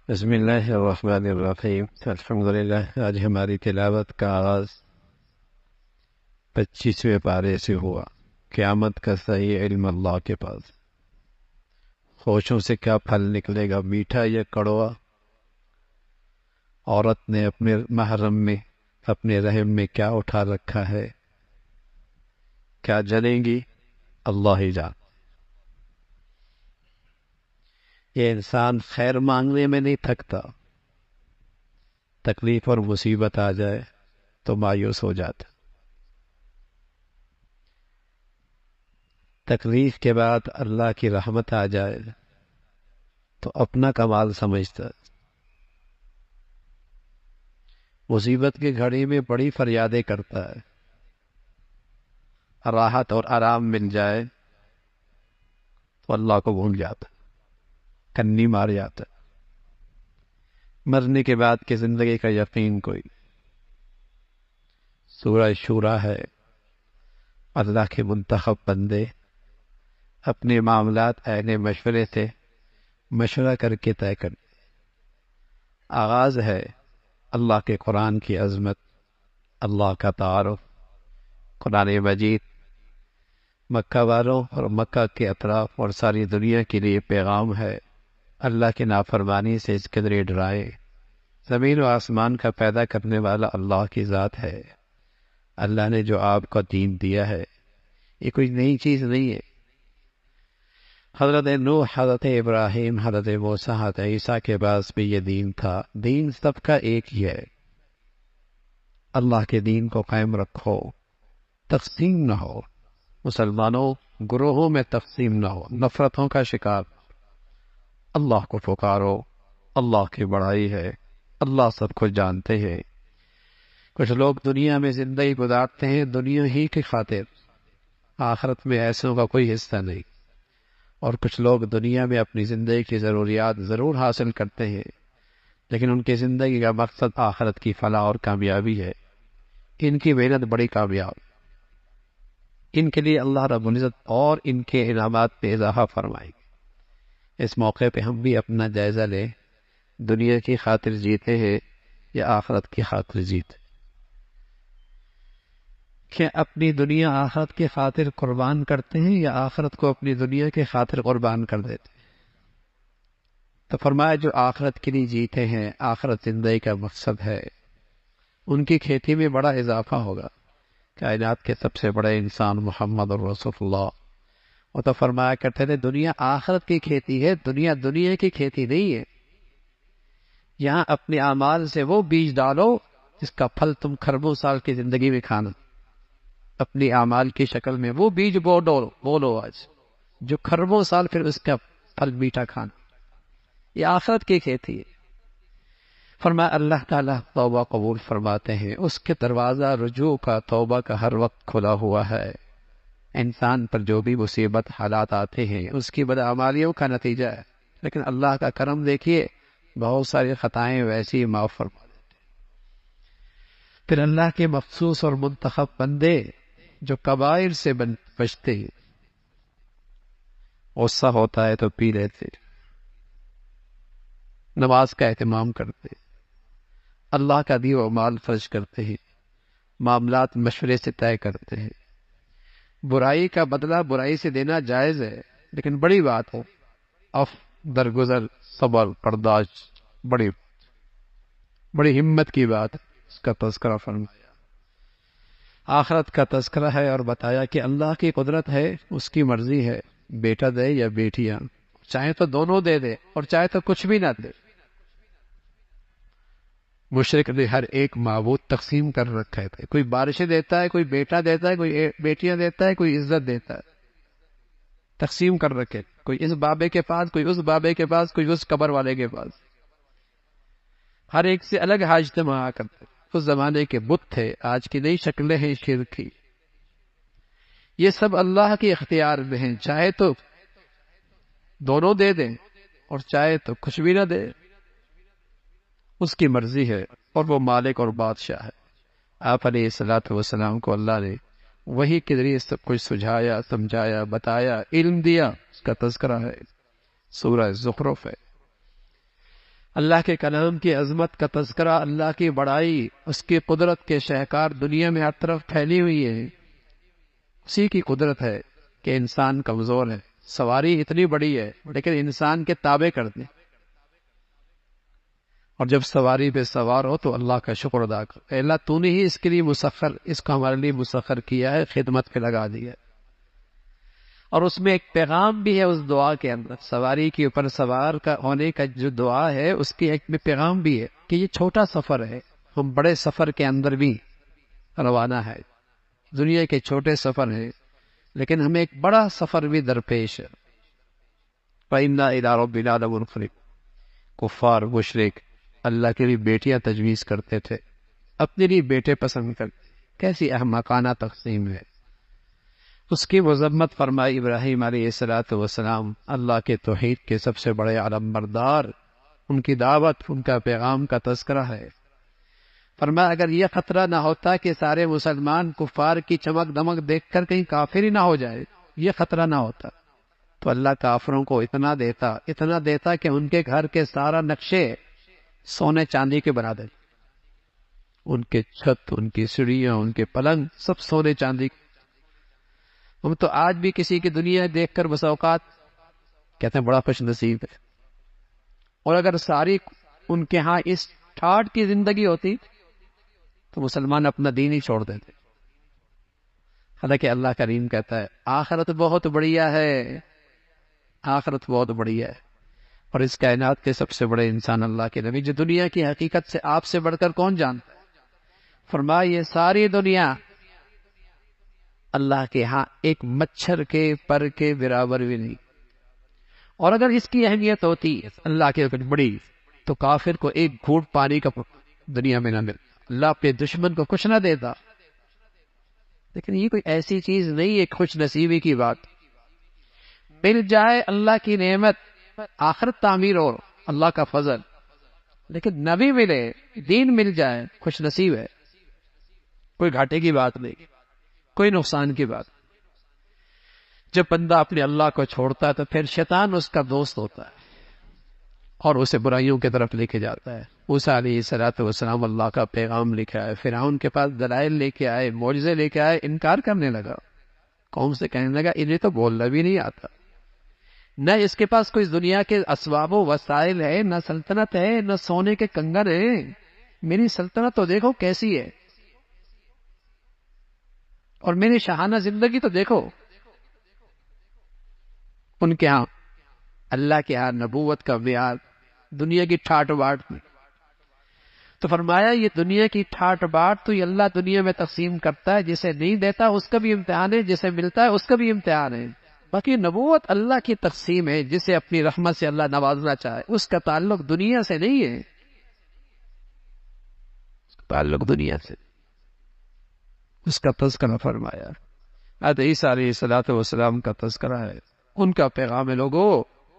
بسم اللہ الرحمن الرحیم الحمدللہ۔ آج ہماری تلاوت کا آغاز 25ویں پارے سے ہوا۔ قیامت کا صحیح علم اللہ کے پاس۔ خوشوں سے کیا پھل نکلے گا، میٹھا یا کڑوا؟ عورت نے اپنے محرم میں، اپنے رحم میں کیا اٹھا رکھا ہے؟ کیا جنیں گی؟ اللہ ہی جان۔ یہ انسان خیر مانگنے میں نہیں تھکتا، تکلیف اور مصیبت آ جائے تو مایوس ہو جاتا۔ تکلیف کے بعد اللہ کی رحمت آ جائے تو اپنا کمال سمجھتا۔ مصیبت کی گھڑی میں بڑی فریادیں کرتا ہے، راحت اور آرام مل جائے تو اللہ کو بھول جاتا، کنی مار جاتا۔ مرنے کے بعد کی زندگی کا یقین کوئی۔ سورہ شورا ہے، اللہ کے منتخب بندے اپنے معاملات اہل مشورے سے مشورہ کر کے طے کرتے۔ آغاز ہے اللہ کے قرآن کی عظمت، اللہ کا تعارف۔ قرآن مجید مکہ والوں اور مکہ کے اطراف اور ساری دنیا کے لیے پیغام ہے۔ اللہ کی نافرمانی سے اس قدر ڈرائے۔ زمین و آسمان کا پیدا کرنے والا اللہ کی ذات ہے۔ اللہ نے جو آپ کو دین دیا ہے یہ کوئی نئی چیز نہیں ہے۔ حضرت نوح، حضرت ابراہیم، حضرت موسیٰ، حضرت عیسیٰ کے پاس بھی یہ دین تھا۔ دین سب کا ایک ہی ہے۔ اللہ کے دین کو قائم رکھو، تقسیم نہ ہو۔ مسلمانوں گروہوں میں تقسیم نہ ہو، نفرتوں کا شکار۔ اللہ کو پکارو، اللہ کی بڑائی ہے، اللہ سب کو جانتے ہیں۔ کچھ لوگ دنیا میں زندگی گزارتے ہیں دنیا ہی کی خاطر، آخرت میں ایسوں کا کوئی حصہ نہیں۔ اور کچھ لوگ دنیا میں اپنی زندگی کی ضروریات ضرور حاصل کرتے ہیں، لیکن ان کی زندگی کا مقصد آخرت کی فلاح اور کامیابی ہے۔ ان کی محنت بڑی کامیاب، ان کے لیے اللہ رب العزت اور ان کے انعامات پہ اضافہ فرمائے گے۔ اس موقع پہ ہم بھی اپنا جائزہ لیں، دنیا کی خاطر جیتے ہیں یا آخرت کی خاطر جیتے؟ کہ اپنی دنیا آخرت کی خاطر قربان کرتے ہیں یا آخرت کو اپنی دنیا کی خاطر قربان کر دیتے ہیں؟ تو فرمایا جو آخرت کے لیے جیتے ہیں، آخرت زندگی کا مقصد ہے، ان کی کھیتی میں بڑا اضافہ ہوگا۔ کائنات کے سب سے بڑے انسان محمد رسول اللہ، وہ تو فرمایا کرتے تھے دنیا آخرت کی کھیتی ہے، دنیا دنیا کی کھیتی نہیں ہے۔ یہاں اپنے اعمال سے وہ بیج ڈالو جس کا پھل تم کھربوں سال کی زندگی میں کھانا۔ اپنی اعمال کی شکل میں وہ بیج بولو آج جو کھربوں سال پھر اس کا پھل میٹھا کھانا۔ یہ آخرت کی کھیتی ہے۔ فرمایا اللہ تعالیٰ توبہ قبول فرماتے ہیں، اس کے دروازہ رجوع کا، توبہ کا ہر وقت کھلا ہوا ہے۔ انسان پر جو بھی مصیبت حالات آتے ہیں اس کی بدعمالیوں کا نتیجہ ہے، لیکن اللہ کا کرم دیکھیے، بہت ساری خطائیں ویسی معاف فرما دیتے۔ پھر اللہ کے مخصوص اور منتخب بندے جو کبائر سے بچتے ہیں، غصہ ہوتا ہے تو پی لیتے، نماز کا اہتمام کرتے، اللہ کا دی و مال خرچ کرتے ہیں، معاملات مشورے سے طے کرتے ہیں۔ برائی کا بدلہ برائی سے دینا جائز ہے، لیکن بڑی بات ہے درگزر، صبر، برداشت، بڑی ہمت کی بات ہے۔ اس کا تذکرہ فرمایا۔ آخرت کا تذکرہ ہے اور بتایا کہ اللہ کی قدرت ہے، اس کی مرضی ہے، بیٹا دے یا بیٹیاں، چاہے تو دونوں دے دے اور چاہے تو کچھ بھی نہ دے۔ مشرک نے ہر ایک معبود تقسیم کر رکھے تھے، کوئی بارشیں دیتا ہے، کوئی بیٹا دیتا ہے، کوئی بیٹیاں دیتا ہے، کوئی عزت دیتا ہے، تقسیم کر رکھے، کوئی اس بابے کے پاس، کوئی اس بابے کے پاس، کوئی اس قبر والے کے پاس۔ ہر ایک سے الگ حاجتیں مانگا کرتے۔ اس زمانے کے بت تھے، آج کی نئی شکلیں ہیں شرک کی۔ یہ سب اللہ کے اختیار میں ہیں، چاہے تو دونوں دے دیں اور چاہے تو کچھ بھی نہ دے، اس کی مرضی ہے، اور وہ مالک اور بادشاہ ہے۔ آپ علیہ الصلوۃ والسلام کو اللہ نے وحی کے ذریعے سب کچھ سجھایا، سمجھایا، بتایا، علم دیا، اس کا تذکرہ ہے، سورہ زخرف ہے۔ اللہ کے کلام کی عظمت کا تذکرہ، اللہ کی بڑائی، اس کی قدرت کے شہکار دنیا میں ہر طرف پھیلی ہوئی ہے۔ اسی کی قدرت ہے کہ انسان کمزور ہے، سواری اتنی بڑی ہے لیکن انسان کے تابع کرتے، اور جب سواری پہ سوار ہو تو اللہ کا شکر ادا کر، اے اللہ تو نے ہی اس کے لیے مسخر، اس کو ہمارے لیے مسخر کیا ہے، خدمت پہ لگا دیا۔ اور اس میں ایک پیغام بھی ہے اس دعا کے اندر، سواری کے اوپر سوار کا ہونے کا جو دعا ہے اس کی ایک میں پیغام بھی ہے کہ یہ چھوٹا سفر ہے، ہم بڑے سفر کے اندر بھی روانہ ہے، دنیا کے چھوٹے سفر ہیں لیکن ہمیں ایک بڑا سفر بھی درپیش ہے۔ فَإِنَّا إِلَىٰ رَبِّنَا لَمُنْقَلِبُونَ۔ کفار مشرک اللہ کے لیے بیٹیاں تجویز کرتے تھے، اپنے لیے بیٹے پسند کرتے، کیسی احمقانہ تقسیم ہے۔ اس کی مذمت فرمائی ابراہیم علیہ السلام، اللہ کے توحید کے سب سے بڑے علم بردار، ان کی دعوت، ان کا پیغام کا تذکرہ ہے۔ فرمایا اگر یہ خطرہ نہ ہوتا کہ سارے مسلمان کفار کی چمک دمک دیکھ کر کہیں کافر ہی نہ ہو جائے، یہ خطرہ نہ ہوتا تو اللہ کافروں کو اتنا دیتا کہ ان کے گھر کے سارا نقشے سونے چاندی کے بنا دے، ان کے چھت، ان کی سیڑھیاں، ان کے پلنگ سب سونے چاندی۔ ہم تو آج بھی کسی کی دنیا دیکھ کر بس اوقات کہتے ہیں بڑا خوش نصیب ہے، اور اگر ساری ان کے ہاں اس ٹھاٹ کی زندگی ہوتی تو مسلمان اپنا دین ہی چھوڑ دیتے۔ حالانکہ اللہ کریم کہتا ہے آخرت بہت بڑھیا ہے، آخرت بہت بڑھیا ہے، اور اس کائنات کے سب سے بڑے انسان اللہ کے نبی، جو دنیا کی حقیقت سے آپ سے بڑھ کر کون جانتا ہے، فرمایا یہ ساری دنیا اللہ کے ہاں ایک مچھر کے پر کے برابر بھی نہیں، اور اگر اس کی اہمیت ہوتی اللہ کے کچھ بڑی تو کافر کو ایک گھونٹ پانی کا دنیا میں نہ ملتا، اللہ اپنے دشمن کو کچھ نہ دیتا۔ لیکن یہ کوئی ایسی چیز نہیں ہے خوش نصیبی کی بات، مل جائے اللہ کی نعمت، آخرت تعمیر ہو، اللہ کا فضل، لیکن نبی ملے، دین مل جائے، خوش نصیب ہے، کوئی گھاٹے کی بات نہیں، کوئی نقصان کی بات۔ جب بندہ اپنے اللہ کو چھوڑتا ہے تو پھر شیطان اس کا دوست ہوتا ہے اور اسے برائیوں کی طرف لے کے جاتا ہے۔ موسیٰ علیہ السلام اللہ کا پیغام لے کے آئے، فرعون کے پاس دلائل لے کے آئے، معجزے لے کے آئے، انکار کرنے لگا، قوم سے کہنے لگا انہیں تو بولنا بھی نہیں آتا، نہ اس کے پاس کوئی دنیا کے اسباب و وسائل ہے، نہ سلطنت ہے، نہ سونے کے کنگن ہیں، میری سلطنت تو دیکھو کیسی ہے، اور میری شاہانہ زندگی تو دیکھو۔ ان کے ہاں اللہ کے ہاں نبوت کا معیار دنیا کی ٹھاٹ باٹ میں، تو فرمایا یہ دنیا کی ٹھاٹ باٹ تو یہ اللہ دنیا میں تقسیم کرتا ہے، جسے نہیں دیتا اس کا بھی امتحان ہے، جسے ملتا ہے اس کا بھی امتحان ہے، باقی نبوت اللہ کی تقسیم ہے، جسے اپنی رحمت سے اللہ نوازنا چاہے، اس کا تعلق دنیا سے نہیں ہے، اس کا تعلق دنیا سے، اس کا تذکرہ فرمایا۔ حضرت عیسیٰ علیہ السلام کا تذکرہ ہے، ان کا پیغام ہے لوگو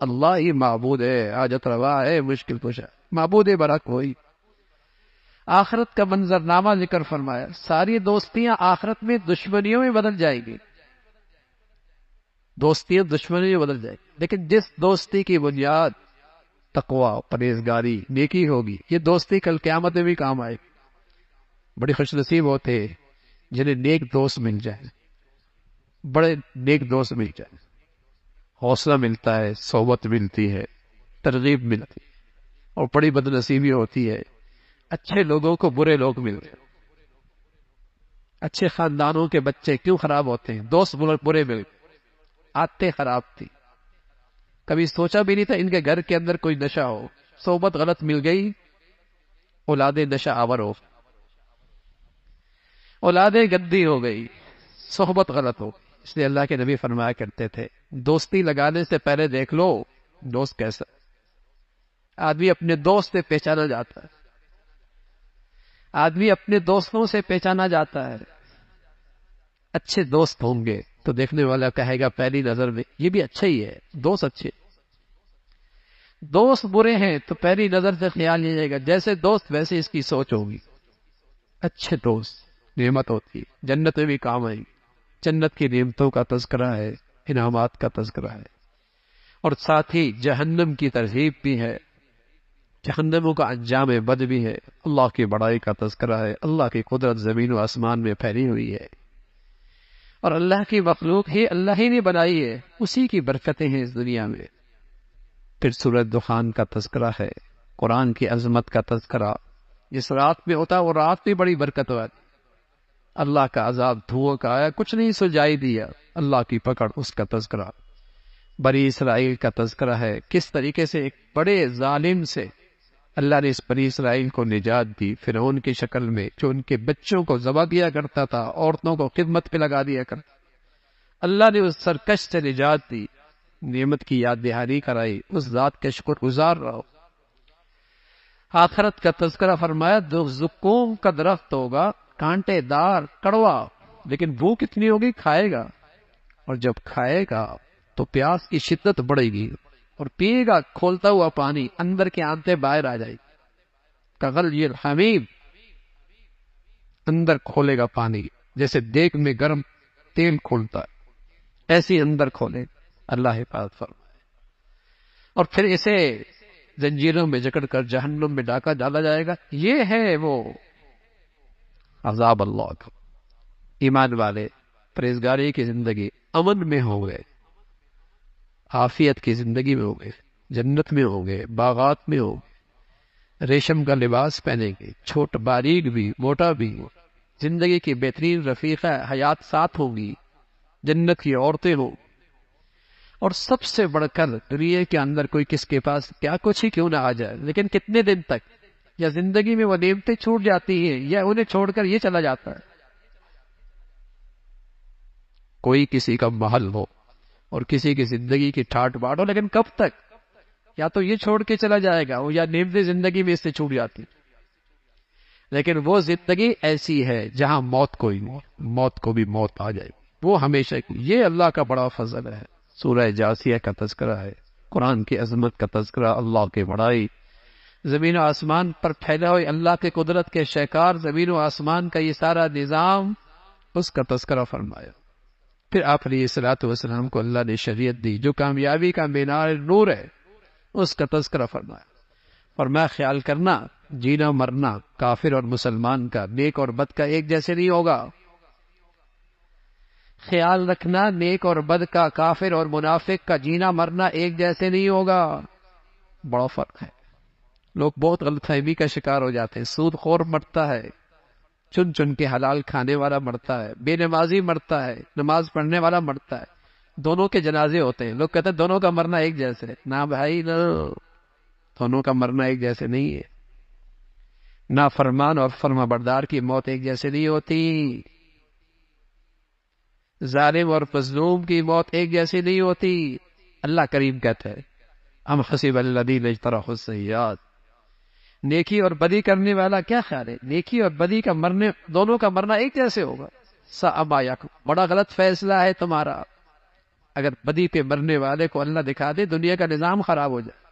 اللہ ہی معبود ہے، حاجت روا ہے، مشکل کشا، معبود برحق ہوئی۔ آخرت کا منظرنامہ ذکر فرمایا، ساری دوستیاں آخرت میں دشمنیوں میں بدل جائیں گی، دوستیاں دشمنیوں میں بدل جائیں گی، لیکن جس دوستی کی بنیاد تقوی، پرہیزگاری، نیکی ہوگی، یہ دوستی کل قیامت میں بھی کام آئے گی۔ بڑی خوش نصیب ہوتے جنہیں نیک دوست مل جائے، بڑے نیک دوست مل جائے، حوصلہ ملتا ہے، صحبت ملتی ہے، ترغیب ملتی ہے، اور بڑی بد نصیبی ہوتی ہے اچھے لوگوں کو برے لوگ ملتے ہیں۔ اچھے خاندانوں کے بچے کیوں خراب ہوتے ہیں؟ دوست برے مل گئے، عادتیں خراب تھی، کبھی سوچا بھی نہیں تھا ان کے گھر کے اندر کوئی نشہ ہو، صحبت غلط مل گئی، اولادیں نشہ آور ہو، اولادیں گندی ہو گئی، صحبت غلط ہو گئی۔ اس لیے اللہ کے نبی فرمایا کرتے تھے دوستی لگانے سے پہلے دیکھ لو دوست کیسا۔ آدمی اپنے دوست سے پہچانا جاتا ہے، آدمی اپنے دوستوں سے پہچانا جاتا ہے۔ اچھے دوست ہوں گے تو دیکھنے والا کہے گا پہلی نظر میں یہ بھی اچھا ہی ہے، دوست اچھے۔ دوست برے ہیں تو پہلی نظر سے خیال یہ جائے گا جیسے دوست ویسے اس کی سوچ ہوگی۔ اچھے دوست نعمت ہوتی ہے، جنت میں بھی کام آئیں گی، جنت کی نعمتوں کا تذکرہ ہے، انعامات کا تذکرہ ہے، اور ساتھ ہی جہنم کی ترغیب بھی ہے۔ جہنموں کا انجام بد بھی ہے، اللہ کی بڑائی کا تذکرہ ہے، اللہ کی قدرت زمین و آسمان میں پھیلی ہوئی ہے، اور اللہ کی مخلوق ہی اللہ ہی نے بنائی ہے، اسی کی برکتیں ہیں اس دنیا میں۔ پھر سورۃ دخان کا تذکرہ ہے، قرآن کی عظمت کا تذکرہ، جس رات میں ہوتا وہ رات بھی بڑی برکت والی، اللہ کا عذاب دھواں کا آیا، کچھ نہیں سجائی دیا، اللہ کی پکڑ، اس کا تذکرہ۔ بنی اسرائیل کا تذکرہ ہے، کس طریقے سے ایک بڑے ظالم سے اللہ نے اس بنی اسرائیل کو نجات دی، فرعون کی شکل میں، جو ان کے بچوں کو ذبح کیا کرتا تھا، عورتوں کو خدمت پہ لگا دیا کرتا، اللہ نے اس سرکش سے نجات دی، نعمت کی یاد دہانی کرائی، اس ذات کے شکر گزار رہو۔ آخرت کا تذکرہ فرمایا، جو زقوم کا درخت ہوگا، کانٹے دار، کڑوا، لیکن بھوک اتنی ہوگی کھائے گا، اور جب کھائے گا تو پیاس کی شدت بڑھے گی، اور پیے گا کھولتا ہوا پانی، اندر کے آنتیں باہر آ جائے گی، کغلی الحمیم، اندر کھولے گا پانی، جیسے دیگ میں گرم تیل کھولتا ہے، ایسی اندر کھولے، اللہ حفاظت فرمائے۔ اور پھر اسے زنجیروں میں جکڑ کر جہنم میں ڈاکا ڈالا جائے گا۔ یہ ہے وہ عذاب اللہ کا۔ ایمان والے پرہیزگاری کی زندگی امن میں ہوں گے، عافیت کی زندگی میں ہوں گے، جنت میں ہوں گے، باغات میں ہوں گے، ریشم کا لباس پہنیں گے، چھوٹ باریک بھی موٹا بھی، زندگی کی بہترین رفیقہ حیات ساتھ ہوں گی، جنت کی عورتیں ہوں، اور سب سے بڑھ کر دنیا کے اندر کوئی کس کے پاس کیا کچھ ہی کیوں نہ آ جائے، لیکن کتنے دن تک، یا زندگی میں وہ نعمتیں چھوٹ جاتی ہیں، یا انہیں چھوڑ کر یہ چلا جاتا ہے۔ کوئی کسی کا محل ہو اور کسی کی زندگی کی ٹھاٹ باٹ ہو، لیکن کب تک؟ یا تو یہ چھوڑ کے چلا جائے گا، یا نعمتیں زندگی میں اس سے چھوٹ جاتی، لیکن وہ زندگی ایسی ہے جہاں موت کوئی نہیں، موت کو بھی موت آ جائے، وہ ہمیشہ کی۔ یہ اللہ کا بڑا فضل ہے۔ سورہ جاثیہ کا تذکرہ ہے، قرآن کی عظمت کا تذکرہ، اللہ کی بڑائی، زمین و آسمان پر پھیلا ہوئے اللہ کے قدرت کے شہکار، زمین و آسمان کا یہ سارا نظام، اس کا تذکرہ فرمایا۔ پھر آپ علیہ الصلوۃ والسلام کو اللہ نے شریعت دی جو کامیابی کا مینار نور ہے، اس کا تذکرہ فرمایا۔ فرمایا خیال کرنا، جینا مرنا کافر اور مسلمان کا، نیک اور بد کا ایک جیسے نہیں ہوگا۔ خیال رکھنا، نیک اور بد کا، کافر اور منافق کا جینا مرنا ایک جیسے نہیں ہوگا، بڑا فرق ہے۔ لوگ بہت غلط فہمی کا شکار ہو جاتے ہیں۔ سود خور مرتا ہے، چن چن کے حلال کھانے والا مرتا ہے، بے نمازی مرتا ہے، نماز پڑھنے والا مرتا ہے، دونوں کے جنازے ہوتے ہیں، لوگ کہتے ہیں دونوں کا مرنا ایک جیسے ہے۔ نہ بھائی نہ، دونوں کا مرنا ایک جیسے نہیں ہے۔ نہ فرمان اور فرما بردار کی موت ایک جیسے نہیں ہوتی، ظالم اور مظلوم کی موت ایک جیسی نہیں ہوتی۔ اللہ کریم کہتا ہے، ام حسب الذین اجترحوا السیئات، نیکی اور بدی کرنے والا کیا خیال ہے نیکی اور بدی کا مرنے، دونوں کا مرنا ایک جیسے ہوگا؟ ساء ما یحکمون، بڑا غلط فیصلہ ہے تمہارا۔ اگر بدی پہ مرنے والے کو اللہ دکھا دے، دنیا کا نظام خراب ہو جائے،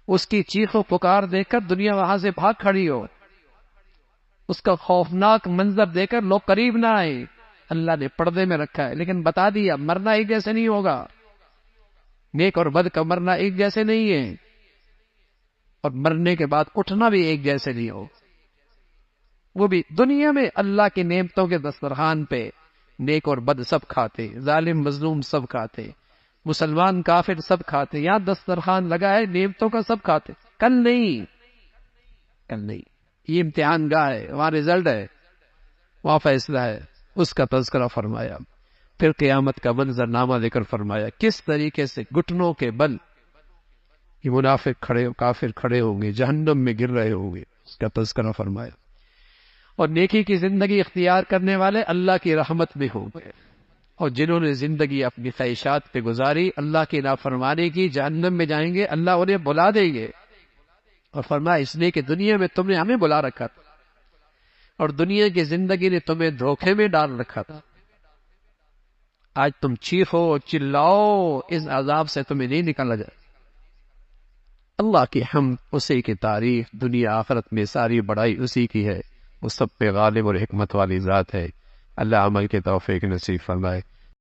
اس کی چیخ و پکار دیکھ کر دنیا وہاں سے بھاگ کھڑی ہو، اس کا خوفناک منظر دیکھ کر لوگ قریب نہ آئے، اللہ نے پردے میں رکھا ہے، لیکن بتا دیا مرنا ایک جیسے نہیں ہوگا، نیک اور بد کا مرنا ایک جیسے نہیں ہے، اور مرنے کے بعد اٹھنا بھی ایک جیسے نہیں ہو۔ وہ بھی دنیا میں اللہ کی نعمتوں کے دسترخوان پہ نیک اور بد سب کھاتے، ظالم مظلوم سب کھاتے، مسلمان کافر سب کھاتے، یہاں دسترخوان لگا ہے نعمتوں کا، سب کھاتے، کل نہیں، کل نہیں، یہ امتحان گاہ ہے، وہاں رزلٹ ہے، وہاں فیصلہ ہے، اس کا تذکرہ فرمایا۔ پھر قیامت کا منظرنامہ ذکر فرمایا، کس طریقے سے گھٹنوں کے بل یہ منافق کھڑے، کافر کھڑے ہوں گے، جہنم میں گر رہے ہوں گے، اس کا تذکرہ فرمایا۔ اور نیکی کی زندگی اختیار کرنے والے اللہ کی رحمت میں ہوں گے، اور جنہوں نے زندگی اپنی خواہشات پہ گزاری، اللہ کی نافرمانی کی، جہنم میں جائیں گے، اللہ انہیں بلا دیں گے۔ اور فرمایا اس لیے کہ دنیا میں تم نے ہمیں بلا رکھا تھا، اور دنیا کی زندگی نے تمہیں دھوکے میں ڈال رکھا تھا، آج تم چیخو چلاؤ، اس عذاب سے تمہیں نہیں نکالا جائے۔ اللہ کی حمد، اسی کی تعریف، دنیا آخرت میں ساری بڑائی اسی کی ہے، وہ سب پہ غالب اور حکمت والی ذات ہے۔ اللہ عمل کے توفیق نصیب فرمائے۔